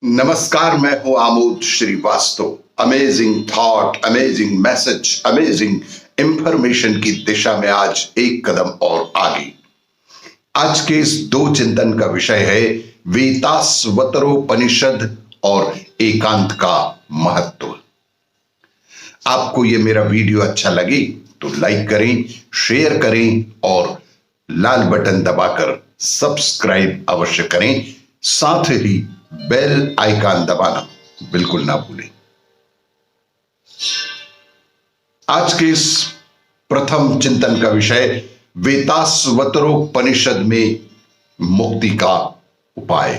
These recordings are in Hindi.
नमस्कार, मैं हूं Amod Srivastava. Amazing thought, amazing message, amazing information की दिशा में आज एक कदम और आगे। आज के इस दो चिंतन का विषय है वेताश्वतरोपनिषद और एकांत का महत्व। आपको यह मेरा वीडियो अच्छा लगे तो लाइक करें, शेयर करें और लाल बटन दबाकर सब्सक्राइब अवश्य करें। साथ ही बेल आइकन दबाना बिल्कुल ना भूलें। आज के इस प्रथम चिंतन का विषय वेताश्वतरोपनिषद में मुक्ति का उपाय।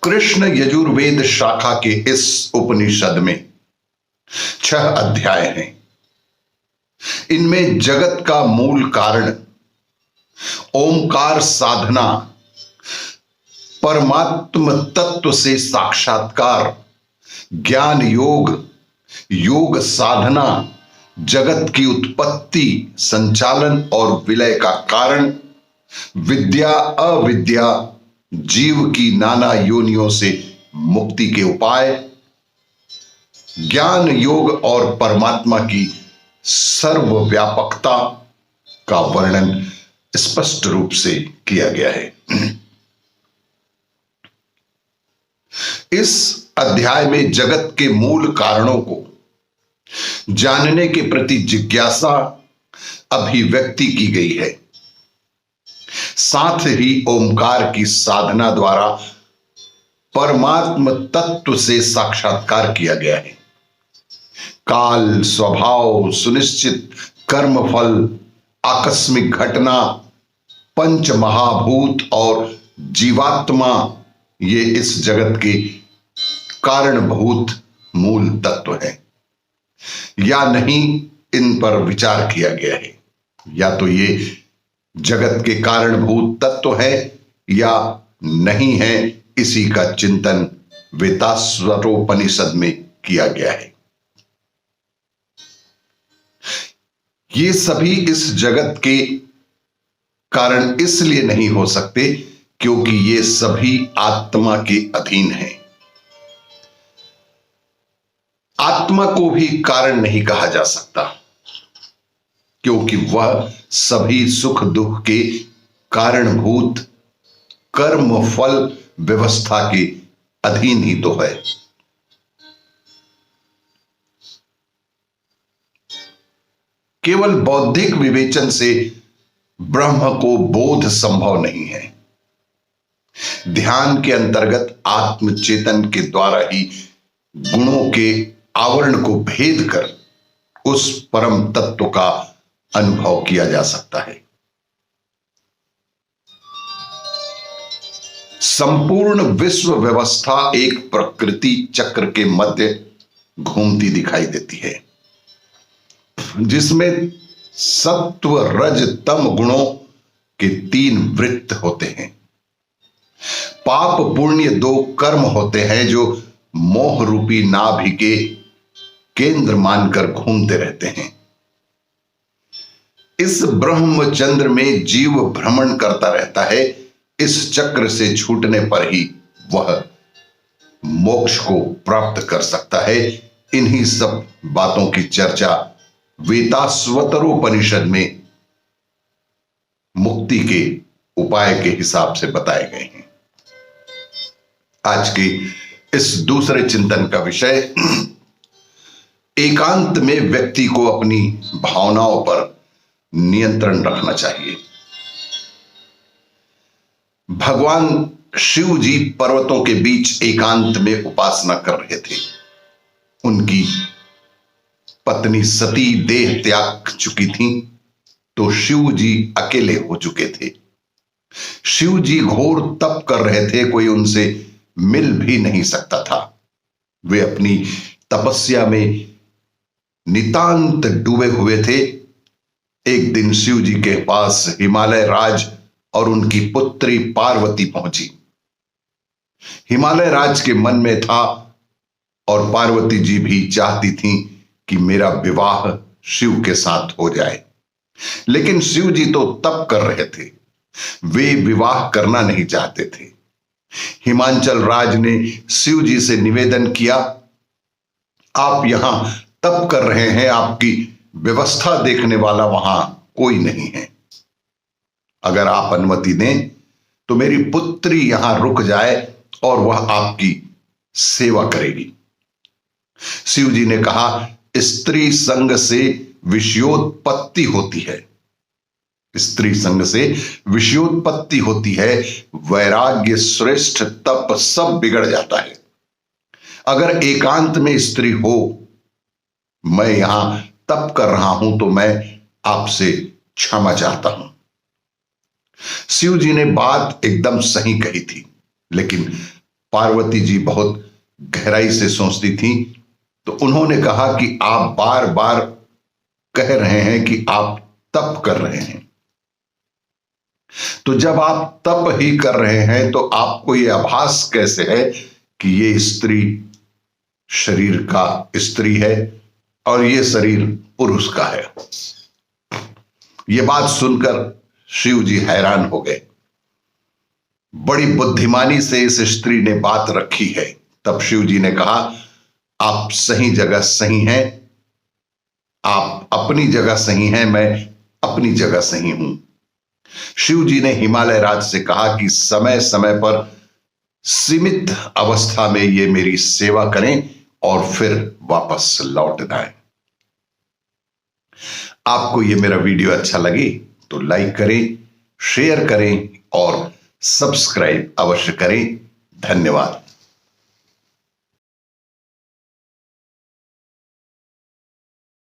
कृष्ण यजुर्वेद शाखा के इस उपनिषद में 6 अध्याय हैं। इनमें जगत का मूल कारण, ओमकार साधना, परमात्म तत्व से साक्षात्कार, ज्ञान योग, योग साधना, जगत की उत्पत्ति, संचालन और विलय का कारण, विद्या अविद्या, जीव की नाना योनियों से मुक्ति के उपाय, ज्ञान योग और परमात्मा की सर्वव्यापकता का वर्णन स्पष्ट रूप से किया गया है। इस अध्याय में जगत के मूल कारणों को जानने के प्रति जिज्ञासा अभिव्यक्ति की गई है। साथ ही ओमकार की साधना द्वारा परमात्म तत्व से साक्षात्कार किया गया है। काल, स्वभाव, सुनिश्चित कर्मफल, आकस्मिक घटना, पंच महाभूत और जीवात्मा, ये इस जगत के कारणभूत मूल तत्व है या नहीं, इन पर विचार किया गया है। या तो ये जगत के कारणभूत तत्व है या नहीं है, इसी का चिंतन वेताश्वतरोपनिषद में किया गया है। ये सभी इस जगत के कारण इसलिए नहीं हो सकते क्योंकि ये सभी आत्मा के अधीन हैं। आत्मा को भी कारण नहीं कहा जा सकता क्योंकि वह सभी सुख दुख के कारणभूत कर्म फल व्यवस्था के अधीन ही तो है। केवल बौद्धिक विवेचन से ब्रह्म को बोध संभव नहीं है। ध्यान के अंतर्गत आत्म चेतन के द्वारा ही गुणों के आवरण को भेद कर उस परम तत्व का अनुभव किया जा सकता है। संपूर्ण विश्व व्यवस्था एक प्रकृति चक्र के मध्य घूमती दिखाई देती है, जिसमें सत्व रज तम गुणों के 3 वृत्त होते हैं। पाप पुण्य 2 कर्म होते हैं जो मोह रूपी नाभि के केंद्र मानकर घूमते रहते हैं। इस ब्रह्मचंद्र में जीव भ्रमण करता रहता है। इस चक्र से छूटने पर ही वह मोक्ष को प्राप्त कर सकता है। इन्हीं सब बातों की चर्चा वेताश्वतरोपनिषद में मुक्ति के उपाय के हिसाब से बताए गए हैं। आज के इस दूसरे चिंतन का विषय एकांत में व्यक्ति को अपनी भावनाओं पर नियंत्रण रखना चाहिए। भगवान शिव जी पर्वतों के बीच एकांत में उपासना कर रहे थे। उनकी पत्नी सती देह त्याग चुकी थी तो शिव जी अकेले हो चुके थे। शिव जी घोर तप कर रहे थे, कोई उनसे मिल भी नहीं सकता था। वे अपनी तपस्या में नितांत डूबे हुए थे। एक दिन शिव जी के पास हिमालय राज और उनकी पुत्री पार्वती पहुंची। हिमालय राज के मन में था और पार्वती जी भी चाहती थीं कि मेरा विवाह शिव के साथ हो जाए, लेकिन शिव जी तो तप कर रहे थे। वे विवाह करना नहीं चाहते थे। हिमांचल राज ने शिव जी से निवेदन किया, आप यहां तप कर रहे हैं, आपकी व्यवस्था देखने वाला वहां कोई नहीं है। अगर आप अनुमति दें तो मेरी पुत्री यहां रुक जाए और वह आपकी सेवा करेगी। शिव जी ने कहा, स्त्री संग से विषयोत्पत्ति होती है, स्त्री संग से विषयोत्पत्ति होती है, वैराग्य, श्रेष्ठ, तप सब बिगड़ जाता है। अगर एकांत में स्त्री हो, मैं यहां तप कर रहा हूं तो मैं आपसे क्षमा चाहता हूं। शिव जी ने बात एकदम सही कही थी, लेकिन पार्वती जी बहुत गहराई से सोचती थी, तो उन्होंने कहा कि आप बार बार कह रहे हैं कि आप तप कर रहे हैं, तो जब आप तप ही कर रहे हैं तो आपको यह आभास कैसे है कि ये स्त्री शरीर का स्त्री है और ये शरीर पुरुष का है? ये बात सुनकर शिव जी हैरान हो गए। बड़ी बुद्धिमानी से इस स्त्री ने बात रखी है। तब शिव जी ने कहा, आप सही जगह सही हैं, आप अपनी जगह सही हैं, मैं अपनी जगह सही हूं। शिव जी ने हिमालय राज से कहा कि समय समय पर सीमित अवस्था में ये मेरी सेवा करें और फिर वापस लौट जाएं। आपको ये मेरा वीडियो अच्छा लगे तो लाइक करें, शेयर करें और सब्सक्राइब अवश्य करें। धन्यवाद।